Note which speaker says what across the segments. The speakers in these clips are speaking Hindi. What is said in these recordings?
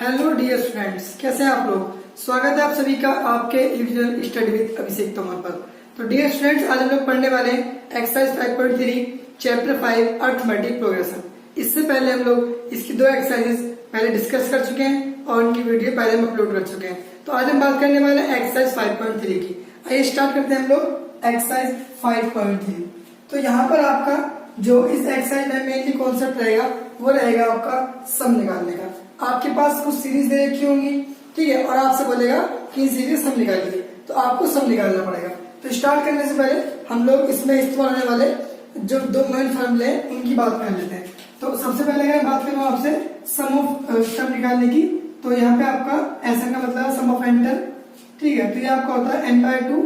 Speaker 1: हेलो डियर स्टूडेंट्स, कैसे हैं आप लोग। स्वागत है आप सभी का आपके इंडिविजुअल स्टडी विद अभिषेक तोमर पर। तो डियर स्टूडेंट्स, आज हम लोग पढ़ने वाले हैं एक्सरसाइज 5.3 चैप्टर 5 अर्थमेटिक प्रोग्रेशन। इससे पहले हम लोग इसकी दो एक्सरसाइजेस पहले डिस्कस कर चुके हैं और उनकी वीडियो पहले हम अपलोड कर चुके हैं। तो आज हम बात करने वाले हैं एक्सरसाइज 5.3 की। आइए स्टार्ट करते हैं हम लोग एक्सरसाइज 5.3। तो यहाँ पर आपका जो इस एक्सरसाइज में मेनली कॉन्सेप्ट रहेगा वो रहेगा आपका सम निकालने का। आपके पास कुछ सीरीज दे रखी होंगी, ठीक है, और आपसे बोलेगा कि सीरीज सम निकालिए, तो आपको सम निकालना पड़ेगा। तो स्टार्ट करने से पहले हम लोग इसमें इस्तेमाल होने वाले जो दो मेन फॉर्मूले हैं उनकी बात कर लेते हैं। तो सबसे पहले अगर बात करूं आपसे सम निकालने की, तो यहाँ पे आपका ऐसा का मतलब है सम ऑफ एंटर, ठीक है। तो ये आपका होता है n/2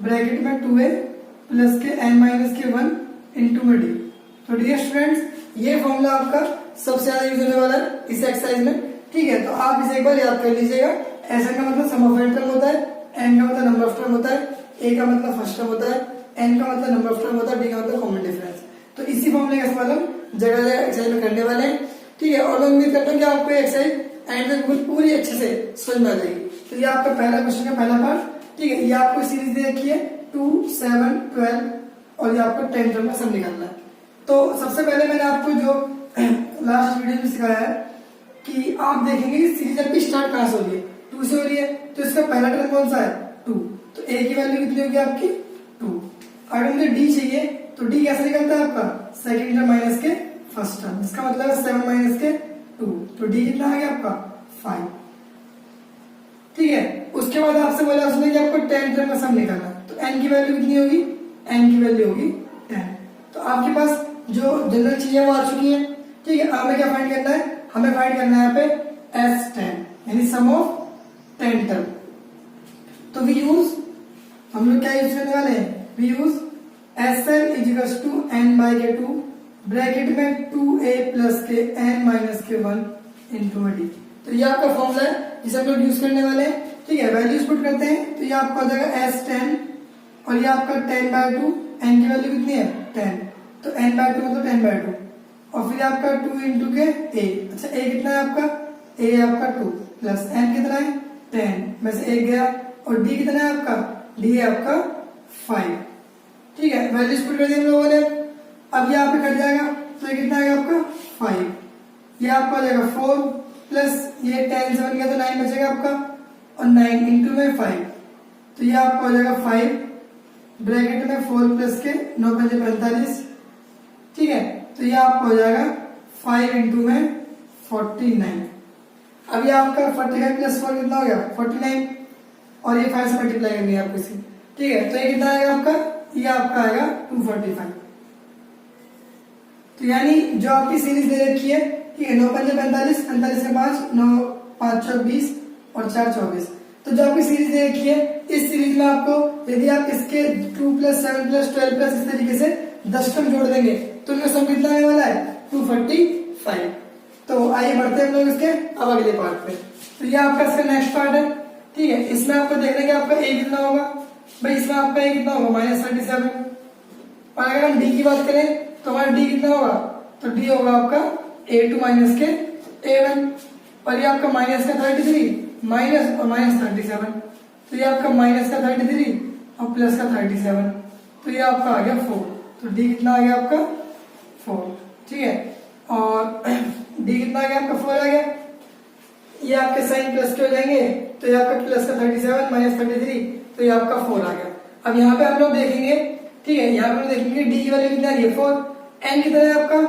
Speaker 1: ब्रैकेट में 2a प्लस के n-1 इंटू में d। तो डियर स्टूडेंट्स, ये फॉर्मूला आपका सबसे ज्यादा यूज होने वाला है इस एक्सरसाइज में, ठीक है। तो आप इसे एक बार याद कर लीजिएगा। ऐसा का मतलब सम ऑफ एन टर्म होता है, एन का मतलब नंबर ऑफ टर्म होता है, ए का मतलब फर्स्ट टर्म होता है, एन का मतलब नंबर ऑफ टर्म होता है, डी का मतलब कॉमन डिफरेंस। तो इसी फॉर्मूले का इस्तेमाल हम जगह जगह एक्सरसाइज में करने वाले हैं, ठीक है। और मैं उम्मीद करता हूँ कि आपको एक्सरसाइज एंड तक बिल्कुल पूरी अच्छे से समझ में आ जाएगी। तो ये आपका पहला क्वेश्चन का पहला पार्ट, ठीक है। ये आपको सीरीज दे रखी है 2, 7, 12 और ये आपको 10 टर्म का सम निकालना है। तो सबसे पहले मैंने आपको जो लास्ट वीडियो में सिखाया है कि आप देखेंगे कि सीरीज आपकी स्टार्ट कहां से हो रही है, 2 से हो रही है। तो इसका पहला टर्म कौन सा है, 2। तो ए की वैल्यू कितनी होगी आपकी 2। अगर मुझे डी चाहिए तो डी कैसे निकलता है आपका सेकंड टर्म माइनस के फर्स्ट टर्म। इसका मतलब है 7 माइनस के 2। तो डी कितना आ गया आपका 5, ठीक है। उसके बाद आपसे बोला उसने कि आपको 10 टर्म का सम निकालना, तो एन की वैल्यू कितनी होगी, एन की वैल्यू होगी 10। तो आपके पास जो जनरल चीजें वो आ चुकी है, ठीक है। हमें क्या फाइंड करना है, हमें फाइंड करना है यहाँ पे S10 यानी सम ऑफ 10 टर्म। तो हम लोग क्या यूज करने वाले हैं, we use SN is to n/2 bracket में 2a प्लस के n-1 इंटू d। तो ये आपका फॉर्मूला है जिसे हम लोग यूज करने वाले हैं, ठीक है। वैल्यूज पुट करते हैं तो ये आपका हो जाएगा S10 और ये आपका 10/2, n की वैल्यू कितनी है 10, तो n/2 मतलब 10/2 और फिर आपका 2 इंटू के a। अच्छा a कितना है आपका, a आपका 2 प्लस n कितना है 10 में से 1 गया और d कितना है आपका, d है आपका 5, ठीक है। वैल्यूज पुट कर दी हम लोगों ने। अब ये यहाँ पे कट जाएगा तो ये कितना आएगा आपका 5, ये आपका हो जाएगा 4 प्लस ये 10 7 गया तो 9 बचेगा आपका और 9 इंटू में 5, तो ये आपका हो जाएगा 5 ब्रैकेट में 4 प्लस के 9 × 5 = 45, ठीक है। तो ये आपका हो जाएगा 5 इंटू में 49। अब ये आपका 45 प्लस 4 कितना हो गया 49 और ये 5 से मल्टीप्लाई करनी है आपको इसी, ठीक है। तो ये कितना आएगा आपका, ये आपका आएगा 245। तो यानी जो आपकी सीरीज दे रखी है, ठीक है, 9 × 5 = 45, 45 के 5, 9 5 × 20 और 4 24। तो जो आपकी सीरीज दे रखी है इस सीरीज में आपको यदि आप इसके 2 + 7 + 12 प्लस इस तरीके से 10 टर्म जोड़ देंगे तो इनका सम कितना आने वाला है 245। तो आइए बढ़ते हैं हम लोग इसके अब अगले पार्ट पे। तो ये आपका इसका नेक्स्ट पार्ट है, ठीक है। इसमें आपको देखना है कि आपका a कितना होगा, भाई इसमें आपका a कितना होगा -37। और अगर हम d की बात करें तो हमारा d कितना होगा, तो d होगा आपका a2 माइनस के a1 और ये आपका माइनस का 33 माइनस और -37, तो ये आपका माइनस का 33 और प्लस का 37, तो ये आपका आ गया 4। तो d कितना आ गया आपका 4, ठीक है। और d कितना आ गया आपका 4 आ गया। ये आपके साइन प्लस के हो जाएंगे तो ये आपका प्लस का 37 माइनस 33, तो ये आपका 4 आ गया। अब यहाँ पे हम लोग देखेंगे, ठीक है, यहाँ पे हम देखेंगे d की वैल्यू कितना है 4, n कितना है आपका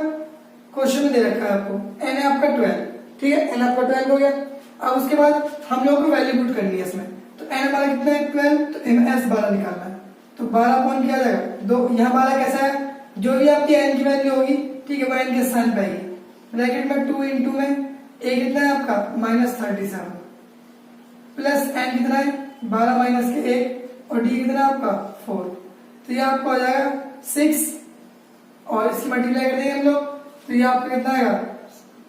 Speaker 1: क्वेश्चन में दे रखा है आपको, n है आपका 12, ठीक है, n आपका 12 हो गया। अब उसके बाद हम लोग को वैल्यू पुट करनी है इसमें, तो n हमारा कितना है 12, तो s 12 निकालना है। तो 12 कौन किया जाएगा 2, यहाँ 12 कैसा है, जो भी आपकी n की वैल्यू होगी, ठीक है, वो n के स्थान पे आएगी। ब्रैकेट में 2 इंटू में a कितना है आपका -37 प्लस n कितना है 12 माइनस के 1 और d कितना है आपका 4, तो ये आपको आ जाएगा 6 और इसकी मल्टीप्लाई कर देंगे हम लोग, तो ये आपका कितना आएगा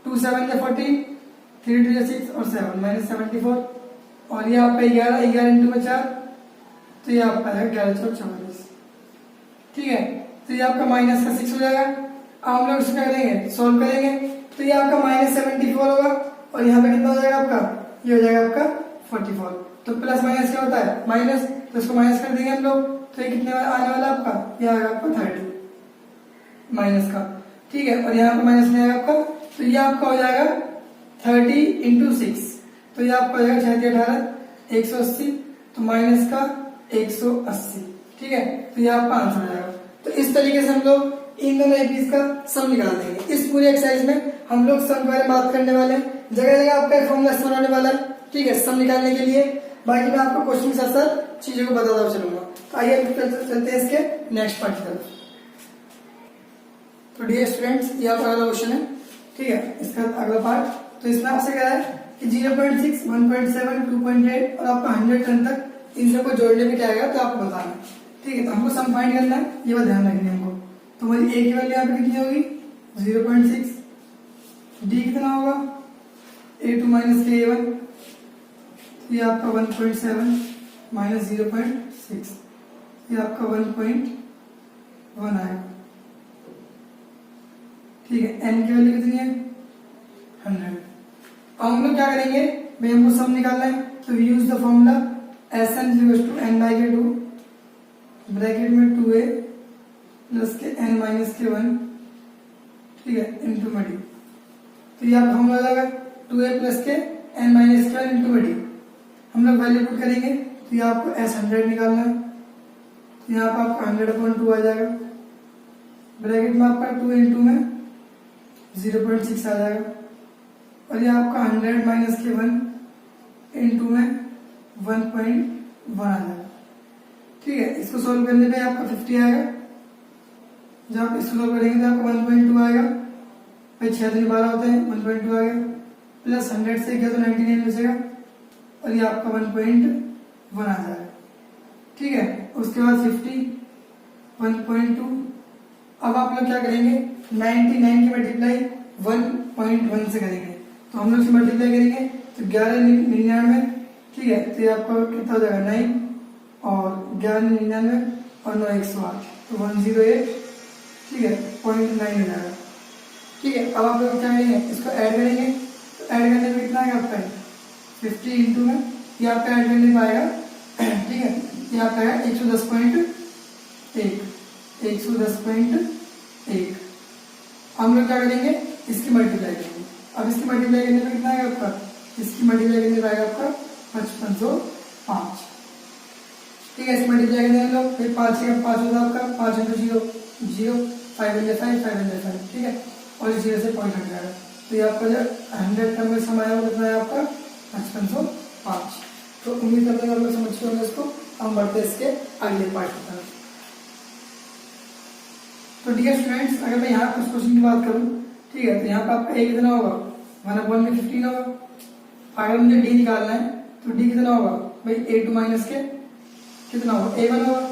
Speaker 1: 2 7 × 14, 3 2 6 और 7 -74 और ये आपका 11 इंटू में 4, तो ये आपका है 1144, ठीक है। तो ये आपका माइनस का 6 हो जाएगा। अब हम लोग इसको करेंगे सॉल्व करेंगे, तो ये आपका -74 होगा और यहाँ पे कितना हो जाएगा आपका, ये हो जाएगा आपका 44। तो प्लस माइनस क्या होता है, माइनस, तो इसको माइनस कर देंगे हम लोग, तो ये कितने आने वाला आपका, ये आएगा आपका 30 माइनस का, ठीक है। और यहाँ पे माइनस नहीं आएगा आपका, तो ये आपका हो जाएगा 30 इंटू 6, तो ये आपका हो जाएगा 6 18 180, तो माइनस का 180, ठीक है। तो ये आपका आंसर आ जाएगा। तो इस तरीके से हम लोग इन दोनों एपीज का सम निकाल देंगे। इस पूरे एक्सरसाइज में हम लोग सम के बारे में बात करने वाले हैं, जगह जगह आपका फॉर्मूला इस्तेमाल होने वाला है, ठीक है, सम निकालने के लिए। बाकी मैं आपको क्वेश्चन के साथ साथ चीजों को बताता हुआ चलूंगा। तो आइए चलते हैं इसके नेक्स्ट पार्ट की तरफ। तो डियर स्टूडेंट्स, ये आपका अगला क्वेश्चन है, ठीक है, इसका अगला पार्ट। तो इसमें आपसे कह रहा है कि 0.6 1.7 2.8 और आपका 100 टन तक इन सबको जोड़ने में क्या आएगा, तो आपको बताना है, ठीक है। तो हमको सम फाइंड करना है, ये बात ध्यान रखनी है हमको। तो हमारी ए की वैल्यू यहाँ पे कितनी होगी, 0.6, डी कितना होगा, A2 माइनस के A1, ये आपका 1.7 माइनस 0.6, ये आपका 1.1 आएगा, ठीक है। n की वैल्यू कितनी है, 100। अब हम लोग क्या करेंगे भाई, हमको सम निकालना है, तो we use the formula Sn = n/2 bracket में 2a प्लस के n माइनस के 1, ठीक है, इंटू मडी। तो ये आप फॉर्मूला जाएगा 2a प्लस के n माइनस के 1 इंटू मडी। हम लोग वैल्यू पुट करेंगे, तो ये आपको S100 निकालना है, तो यहाँ पर आपका 100/2 आ जाएगा, ब्रैकेट में आपका 2 इंटू में 0.6 आ जाएगा, और ये आपका 100 माइनस के 1 इंटू में 1.1 आ जाएगा, ठीक है। इसको सोल्व करने पे आपका 50 आएगा, जब आप इसको सोल्व करेंगे तो आपको 1.2 आएगा, भाई 6 3 12 होते हैं, 1.2 आ गया, प्लस 100 से गया तो 99 बचेगा, और ये आपका 1.1 आ जाएगा, ठीक है। उसके बाद 50 1.2। अब आप लोग क्या करेंगे, 99 की मल्टीप्लाई 1.1 से करेंगे, तो हम लोग से मल्टीप्लाई करेंगे तो 1199, ठीक है। तो ये आपका कितना हो जाएगा 9 और 1199 और 9 108, तो 108, ठीक है, 0.9 हो जाएगा, ठीक है। अब आप लोग क्या करेंगे, इसको ऐड करेंगे, तो ऐड करने में कितना आएगा आपका 50 इंटू में, ये आपका ऐड करने में आएगा, ठीक है, ये आपका आएगा 110.1 110.1। हम लोग क्या करेंगे, इसकी मल्टीप्लाई करेंगे। अब इसकी मल्टीप्लाई करने में कितना आएगा आपका, इसकी मल्टीप्लाई करने में आएगा आपका 5505, ठीक है। इसकी मल्टीप्लाई करने में लोग फिर 5 से 5 होगा आपका, 5 इंटू 0 0, 5 ठीक है, और इस 0 से पॉइंट हट जाएगा, तो ये आपका जो 100 टर्म में सम आया कितना है आपका 5505। तो उम्मीद करते हैं आप लोग समझ गए होंगे इसको। हम बढ़ते हैं इसके अगले पार्ट की तरफ। तो डियर स्टूडेंट्स, अगर मैं यहाँ कुछ क्वेश्चन की बात करूँ, ठीक है, तो यहाँ पे आपका a कितना होगा, 1/15 होगा। अगर मुझे d निकालना है तो d कितना होगा भाई, A2 माइनस के कितना होगा, A1 होगा।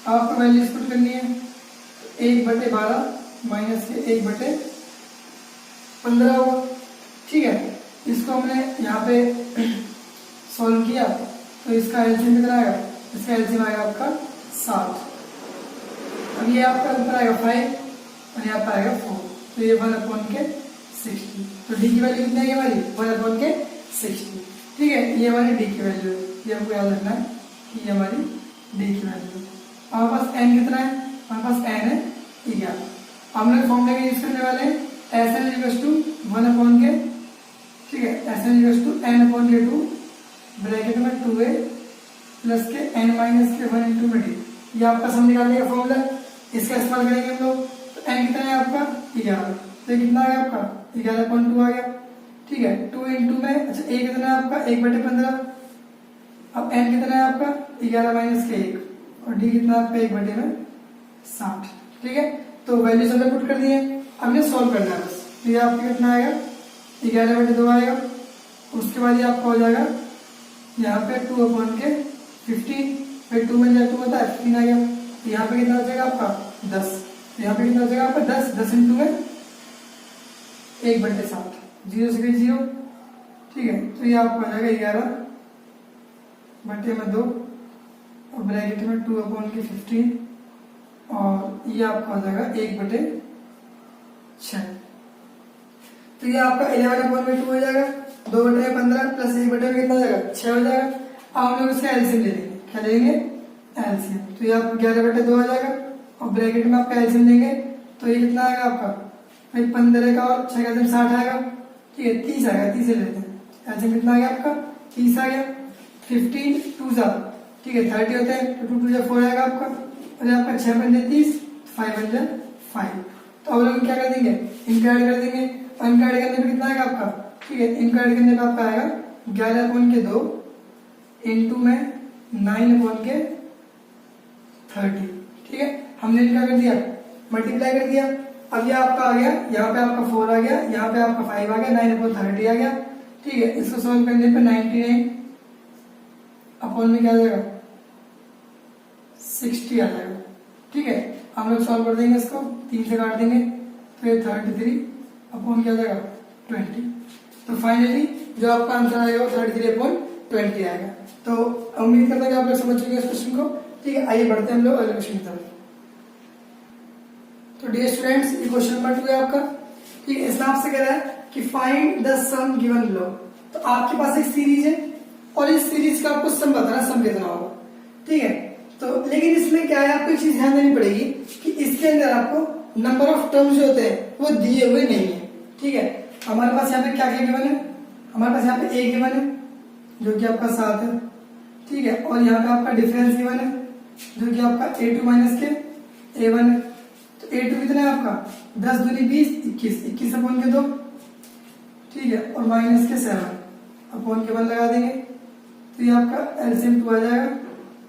Speaker 1: आपको वैल्यूज पुट करनी है, 1/12 माइनस के 1/15 होगा, ठीक है। इसको हमने यहाँ पे सॉल्व किया, तो इसका एलसीएम कितना आएगा, इसका एलसीएम आएगा आपका 7। अब ये आपका ऊपर आएगा 5 और यहाँ पर आएगा 4, तो ये 1/60। तो डी की वैल्यू कितनी आएगी हमारी, 1/60, ठीक है। ये हमारी डी की वैल्यू है, ये हमको याद रखना है कि ये हमारी डी की वैल्यू है। हमारे पास एन कितना है, हमारे पास एन है 11। हम लोग फॉर्मूला का यूज करने वाले हैं Sn = 1/k, ठीक है, Sn = n/k2 ब्रैकेट में 2a प्लस के n माइनस के 1 इंटू में डी। ये आपका सम निकालने का फॉर्मूला है, इसका इस्तेमाल करेंगे हम लोग। तो n कितना है आपका 11, तो कितना आ गया आपका 11.2 आ गया, ठीक है। 2 इंटू में, अच्छा a कितना है आपका 1/15। अब n कितना है आपका 11 माइनस के 1 और d कितना आपका 1/60, ठीक है। तो वैल्यू हमने पुट कर दी है, हमने सॉल्व करना है बस। तो ये आपका कितना आएगा 11/2 आएगा। उसके बाद ये आपका हो जाएगा यहाँ पे 2/15, फिर 2 में 2 होता है 15 आ गया। तो यहाँ पे कितना हो जाएगा आपका 10, तो यहाँ पे कितना हो जाएगा आपका 10 इंटू में 1/7, 0 से 0, ठीक है। तो ये आपका हो जाएगा 11/2 और ब्रैकेट में 2/15 और ये आपका हो जाएगा 1/6। तो ये आपका 11/2 हो जाएगा, 2/15 प्लस 1/2 कितना हो जाएगा 6 हो जाएगा। अब हम लोग इसका एलसीएम ले लेंगे, क्या ले लेंगे एलसीएम। तो ये आपको 11/2 आ जाएगा और ब्रैकेट में आपका एलसीएम लेंगे तो ये कितना आएगा आपका भाई 15 का और 6 का 60 आएगा, ठीक है 30 आएगा, 30 ले लेते हैं। एलसीएम कितना आ गया आपका 30 आ गया। 15 2 जा, ठीक है 30 होते हैं तो 2 2 जा 4 आएगा आपका, और ये आपका 6 पंजे 30, 5 पंजे 5। तो अब लोग क्या कर देंगे इनका ऐड कर देंगे, और इनका ऐड करने पे कितना आएगा आपका, ठीक है इनका ऐड करने पे आपका आएगा 11/2 इंटू में 9/30, ठीक है हमने इनका कर दिया मल्टीप्लाई कर दिया। अब ये आपका आ गया, यहाँ पे आपका 4 आ गया, यहाँ पे आपका 5 आ गया, 9/30 आ गया, ठीक है इसको सॉल्व करने पे 99 अपॉन में क्या आ जाएगा 60 आ जाएगा, ठीक है हम लोग सॉल्व कर देंगे इसको 3 से काट देंगे तो ये 33 अपॉन क्या जाएगा 20। तो फाइनली जो आपका आंसर आएगा वो 33/20 आएगा। तो उम्मीद करता हूँ कि आप लोग समझ चुके हैं इस क्वेश्चन को, ठीक है आइए बढ़ते हैं हम लोग अगले क्वेश्चन की तरफ। तो डियर स्टूडेंट्स ये क्वेश्चन नंबर 2 है आपका, ठीक है इसमें आपसे कह रहा है कि find the sum given below. तो आपके पास एक सीरीज है और इस सीरीज का आपको सम बताना, सम कितना होगा, ठीक है। तो लेकिन इसमें क्या है आपको एक चीज ध्यान देनी पड़ेगी कि इसके अंदर आपको नंबर ऑफ टर्म्स जो होते हैं वो दिए हुए नहीं है, ठीक है। हमारे पास यहाँ पे क्या क्या गिवन है, हमारे पास यहाँ पे ए गिवन है जो कि आपका 7 है, ठीक है, और यहाँ पे आपका डिफरेंस गिवन है जो कि आपका a2 माइनस के a1 है। तो a2 कितना है आपका 10 दूनी 20, 21 अपॉन के 2, ठीक है, और माइनस के 7 अपॉन के 1 लगा देंगे तो ये आपका एलसीएम 2 आ जाएगा।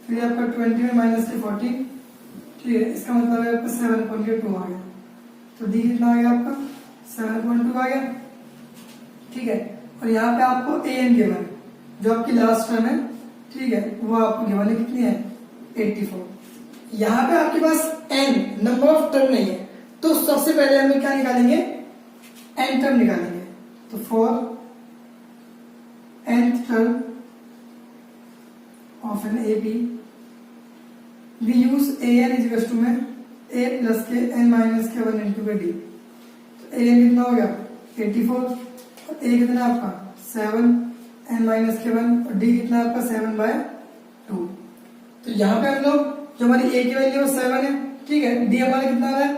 Speaker 1: फिर ये आपका 20 में माइनस के 14, ठीक है इसका मतलब है आपका 7/2 आ गया। तो डी कितना आ गया आपका 7/2 आ गया, ठीक है। और यहाँ पे आपको ए एन गिवन जो आपकी लास्ट टर्म है, ठीक है वो आपको गिवन है कितनी है 84। यहाँ पे आपके पास एन नंबर ऑफ टर्म नहीं है तो सबसे पहले हम लोग क्या निकालेंगे एन टर्म निकालेंगे। तो for nth term of an AB we use an is equals to में a plus के n minus के 1 into के d। तो an कितना हो गया 84 और a कितना आपका 7 n minus के 1 और d कितना आपका 7/2। तो यहाँ पे हम लोग जो हमारी a की वैल्यू 7 है, ठीक है, d हमारा कितना आ रहा है,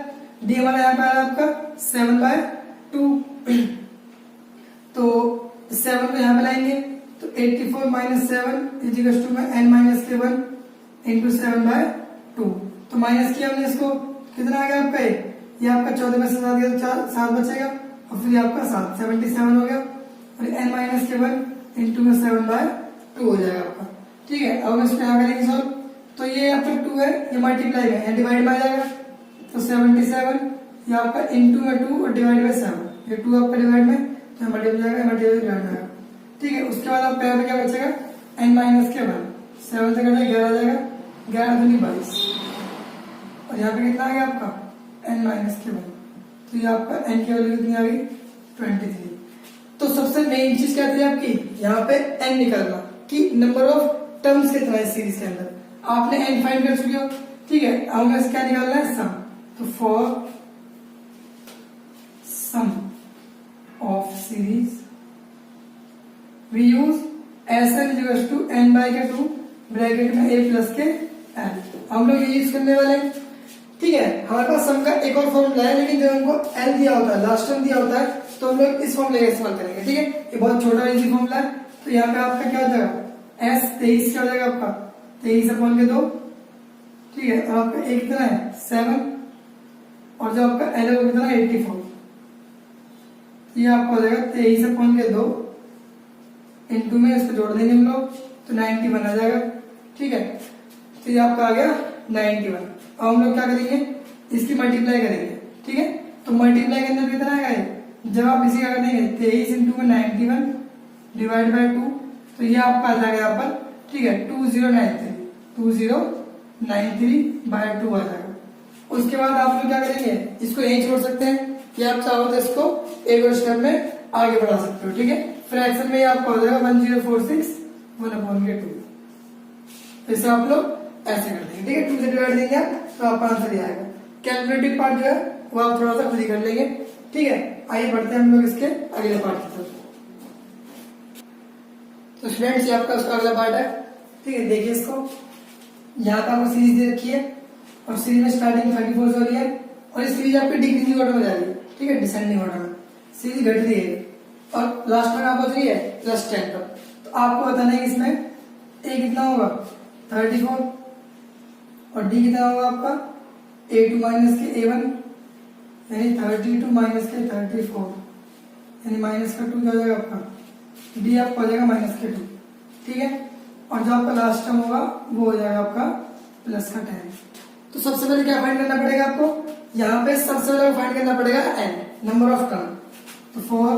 Speaker 1: d हमारा यहाँ पे आ रहा है आपका 7/2। तो 7 को यहाँ पे लाएंगे तो 84 माइनस 7 इज इक्वल टू में n माइनस के 1 इंटू 7/2। तो माइनस किया हमने इसको कितना आ गया आपका ये आपका 14 में से 7 गया तो 7 बचेगा और फिर आपका 77 हो गया और n माइनस के 1 इंटू में 7/2 हो जाएगा आपका, ठीक है। अब इसको यहाँ करेंगे सॉल्व तो ये आपका 2 है ये मल्टीप्लाई में डिवाइड में आ जाएगा तो 77 ये आपका इंटू में 2 और डिवाइड बाय 7, ये 2 आपका डिवाइड में तो मल्टीप्लाई जाएगा मल्टीप्लाई डिवाइड जाएगा, ठीक है। उसके बाद आप पैर में क्या बचेगा n माइनस के 1 7 से कटेगा 11 आ जाएगा, 11 दूनी 22 और यहाँ पे कितना आ गया आपका n माइनस के 1। तो ये आपका n की वैल्यू कितनी आ गई 23। तो सबसे मेन चीज क्या थी आपकी यहाँ पे n निकालना कि नंबर ऑफ टर्म्स कितना है सीरीज के अंदर, आपने n फाइंड कर चुके हो, ठीक है। अब हमें क्या निकालना है सम। तो for sum of series we use Sn is equals to n by के 2 ब्रैकेट में a प्लस के n। हम लोग ये यूज करने वाले हैं, ठीक है। हमारे पास सम का एक और फॉर्मूला है लेकिन जब हमको n दिया होता है लास्ट टर्म दिया होता है तो हम लोग इस फॉर्मूले का इस्तेमाल करेंगे, ठीक है। ये बहुत छोटा इजी फॉर्मूला है। तो यहाँ पे आपका क्या हो जाएगा s 23 क्या हो जाएगा आपका 23/2, ठीक है, और आपका a कितना है 7 और जो आपका l है वो कितना है 84। ये आपको हो जाएगा 23/2 इंटू में इसको जोड़ देंगे हम लोग तो 91 आ जाएगा, ठीक है। तो ये आपका आ गया 91। अब हम लोग क्या करेंगे इसकी मल्टीप्लाई करेंगे, ठीक है। तो मल्टीप्लाई के अंदर कितना आएगा ये जब आप इसी का कर देंगे 23 इंटू में 91 डिवाइड बाय 2 तो ये आपका आ जाएगा यहाँ पर, ठीक है 2093/2 आ जाएगा। उसके बाद आप लोग क्या करेंगे इसको यही छोड़ सकते हैं या आप चाहो तो इसको एक और स्टेप में आगे बढ़ा सकते हो, ठीक है। फ्रैक्शन में आपका हो जाएगा 1046/1/2। इसे आप लोग ऐसे कर देंगे, ठीक है, 2 से डिवाइड देंगे आप तो आपका आंसर ये आएगा। कैलकुलेटिव पार्ट जो है वो आप थोड़ा सा खुद ही कर लेंगे, ठीक है। आइए बढ़ते हैं हम लोग इसके अगले पार्ट की तरफ। तो स्टूडेंट्स ये आपका उसका अगला पार्ट है, ठीक है। देखिए इसको, यहाँ पे आपको सीरीज दे रखी है और सीरीज में स्टार्टिंग 34 से हो रही है और इस सीरीज आपकी डिक्रीजिंग ऑर्डर में जा रही है, ठीक है, डिसेंडिंग ऑर्डर में सीरीज घट रही है और लास्ट में कहाँ पहुंच रही है +10 पर। तो आपको बताना है इसमें ए कितना होगा 34 और डी कितना होगा आपका A2 माइनस के A1 यानी 32 माइनस के 34 यानी माइनस का 2 क्या हो जाएगा आपका, डी आपका हो जाएगा माइनस के 2, ठीक है। और जो आपका लास्ट टर्म होगा वो हो जाएगा आपका प्लस का 10। तो सबसे पहले क्या फाइंड करना पड़ेगा आपको, यहाँ पे सबसे पहले फाइंड करना पड़ेगा n नंबर ऑफ टर्म। तो for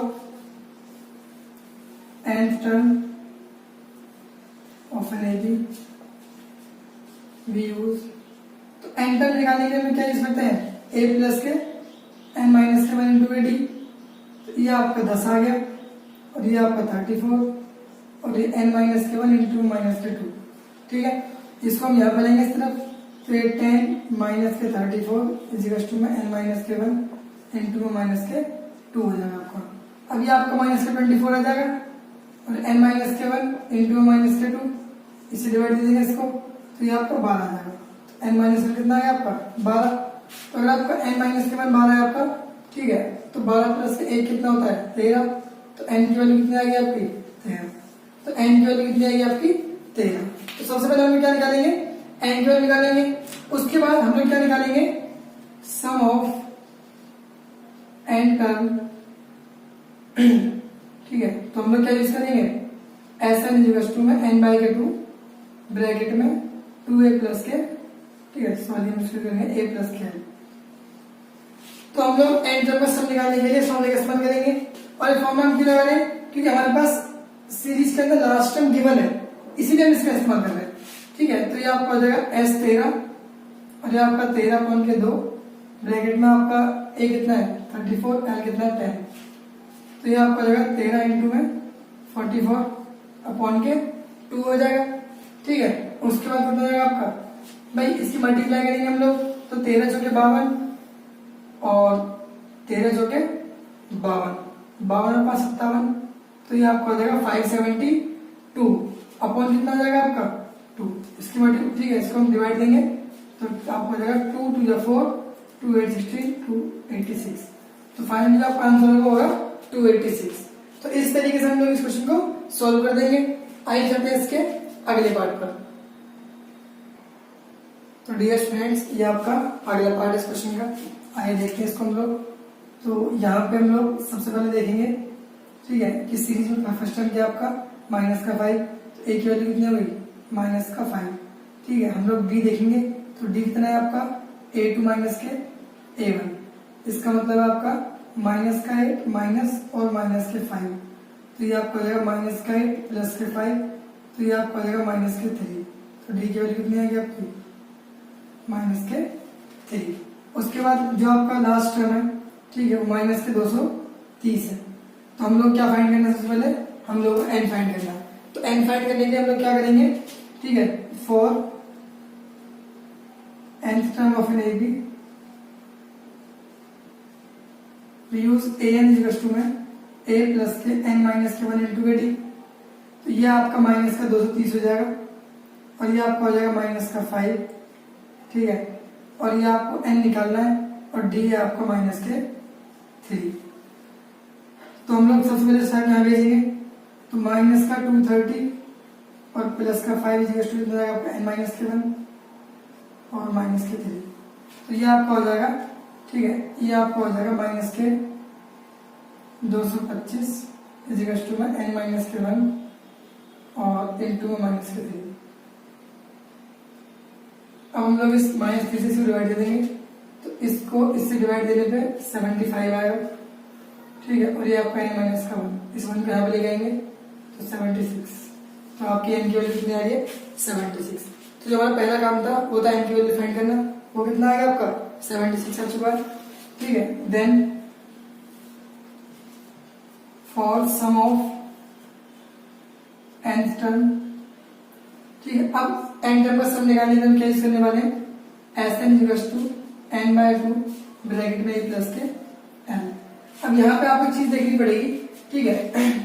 Speaker 1: nth term of an AB we use, तो n टर्म निकालने के लिए हम क्या यूज करते हैं a प्लस के n माइनस के 1 इंटू AD। तो ये आपका 10 आ गया और ये आपका 34 और ये n माइनस के 1 इंटू माइनस के 2, ठीक है। इसको हम यहाँ पे लेंगे इस तरफ, तो ये 10 माइनस के 34 इजिकल्स टू में n माइनस के 1 इंटू माइनस के 2 हो जाएगा आपका। अब ये आपका माइनस के 24 आ जाएगा और n माइनस के 1 इंटू माइनस के 2 इसे डिवाइड दे देंगे इसको, तो ये आपका 12 आ जाएगा। तो n माइनस का कितना आ गया आपका 12। तो अगर आपका n माइनस के 1 12 है आपका, ठीक है, तो 12 प्लस 1 कितना होता है 13। तो n की वैल्यू कितनी आ गई आपकी 13। तो n की वैल्यू कितनी आएगी आपकी 13। तो सबसे पहले हम क्या निकालेंगे n की वैल्यू निकालेंगे, उसके बाद हम लोग क्या निकालेंगे सम ऑफ n टर्म, ठीक है। तो हम लोग क्या यूज करेंगे Sn इक्वल्स टू में n बाई के 2 ब्रैकेट में 2a प्लस के, ठीक है, सॉरी हम इसको करेंगे a प्लस के। तो हम लोग n टर्म का सम निकालने के लिए फॉर्मूले का इस्तेमाल करेंगे और ये फॉर्मूला हम क्यों लगा रहे हैं क्योंकि हमारे पास सीरीज के अंदर लास्ट टर्म गिवन है, इसीलिए हम इसका इस्तेमाल कर रहे हैं, ठीक है। तो ये आपका हो जाएगा S13 और ये आपका 13 अपॉन के 2 ब्रैकेट में आपका a कितना है 34 l कितना है 10। तो ये आपका हो जाएगा 13 इंटू में 44 अपॉन के 2 हो जाएगा, ठीक है। उसके बाद कितना हो जाएगा आपका, भाई इसकी मल्टीप्लाई करेंगे हम लोग, तो 13 चौके 52 और 13 चौके 52 52 और 57, तो ये आपका हो जाएगा 572 अपॉन कितना हो जाएगा आपका 2। इसकी मल्टीप्लाई, ठीक है, इसको हम डिवाइड देंगे तो आपको हो जाएगा 2 2 या 4 2 8 16 286। तो फाइनली आपका आंसर होगा 286। तो इस तरीके से हम लोग इस क्वेश्चन को सॉल्व कर देंगे। आइए चलते हैं इसके अगले पार्ट पर। तो डियर स्टूडेंट्स ये आपका अगला पार्ट है इस क्वेश्चन का। आइए देखते हैं इसको हम लोग। तो यहाँ पे हम लोग सबसे पहले देखेंगे, ठीक है, कि सीरीज में फर्स्ट टर्म क्या आपका माइनस का 5, तो a की वैल्यू कितनी होगी माइनस का 5, ठीक है। हम लोग d देखेंगे, तो d कितना है आपका A2 माइनस के A1, इसका मतलब है आपका माइनस का 8 माइनस और माइनस के 5, तो ये आपका हो जाएगा माइनस का 8 प्लस के 5, तो ये आपका हो जाएगा माइनस के 3। तो d की वैल्यू कितनी आएगी आपकी माइनस के 3। उसके बाद जो आपका लास्ट टर्म है, ठीक है, वो माइनस के 230 है। तो हम लोग क्या फाइंड करना है सबसे पहले, हम लोग को n फाइंड करना है। तो n फाइंड करने के लिए हम लोग क्या करेंगे, ठीक है, for nth term of an AB we use an equals to में a प्लस के n माइनस के 1 इंटू AD। तो ये आपका माइनस का 230 हो जाएगा और ये आपका हो जाएगा माइनस का 5, ठीक है, और ये आपको n निकालना है और d है आपका माइनस के 3। तो हम लोग सबसे पहले साइन यहाँ भेजेंगे, तो माइनस का 230 और प्लस का 5 इक्वल्स टू कितना आपका n माइनस के 1 और माइनस के 3। तो ये आपका हो जाएगा, ठीक है, ये आपका हो जाएगा माइनस के 225 इक्वल्स टू में n माइनस के 1 और इंटू में माइनस के 3। अब हम लोग इस माइनस 3 से डिवाइड दे देंगे, तो इसको इससे डिवाइड देने पे 75 आएगा, ठीक है, और ये आपका n माइनस का 1, इस 1 को यहाँ पे ले आएंगे तो 76। तो आपकी n की वैल्यू कितनी आ रही है 76। तो जो हमारा पहला काम था वो था n की वैल्यू फाइंड करना, वो कितना आ गया आपका 76 आ चुका है, ठीक है। Then for sum of nth term, ठीक है, अब n टर्म का सम निकालने के लिए क्या यूज करने वाले हैं Sn equals to n by 2 bracket में a प्लस के n। अब यहाँ पे आपको चीज देखनी पड़ेगी, ठीक है,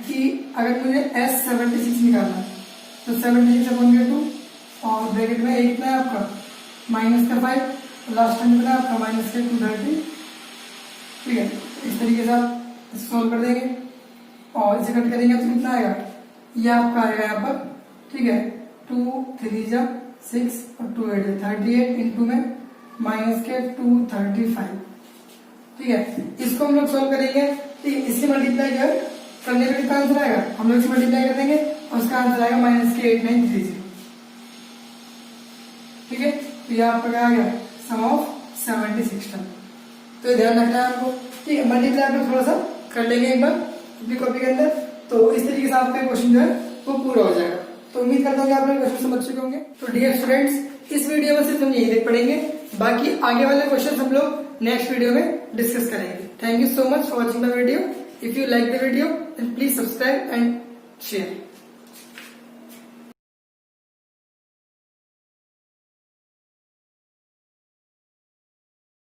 Speaker 1: कि अगर मुझे S76 निकालना है तो 76/2 और ब्रैकेट में एक कितना है आपका -5, लास्ट टाइम कितना है आपका -230, ठीक है। इस तरीके से आप सॉल्व कर देंगे और इसे कट करेंगे तो कितना आएगा, ये आपका आएगा यहाँ पर, ठीक है, 2 3 जा 6 और 2 8 38 इंटू में -235, ठीक है। इसको हम लोग सॉल्व करेंगे, ठीक है, इससे मल्टीप्लाई करने पे कितना आंसर आएगा, हम लोग इसे मल्टीप्लाई कर देंगे और उसका आंसर आएगा -8930, ठीक है। तो ये आपका क्या आ गया, सम ऑफ 76 टर्म। तो ध्यान रखना है आपको, ठीक है। मल्टीप्लाई आप लोग थोड़ा सा कर लेंगे एक बार अपनी कॉपी के अंदर, तो इस तरीके से आपका क्वेश्चन जो है वो पूरा हो जाएगा। तो उम्मीद करता हूँ कि आप लोग क्वेश्चन समझ चुके होंगे। तो डियर स्टूडेंट्स, इस वीडियो में सिर्फ हम यही देख पढ़ेंगे, बाकी आगे वाले क्वेश्चन हम लोग नेक्स्ट वीडियो में डिस्कस करेंगे। Thank you so much for watching the video. If you like the video then please subscribe and share.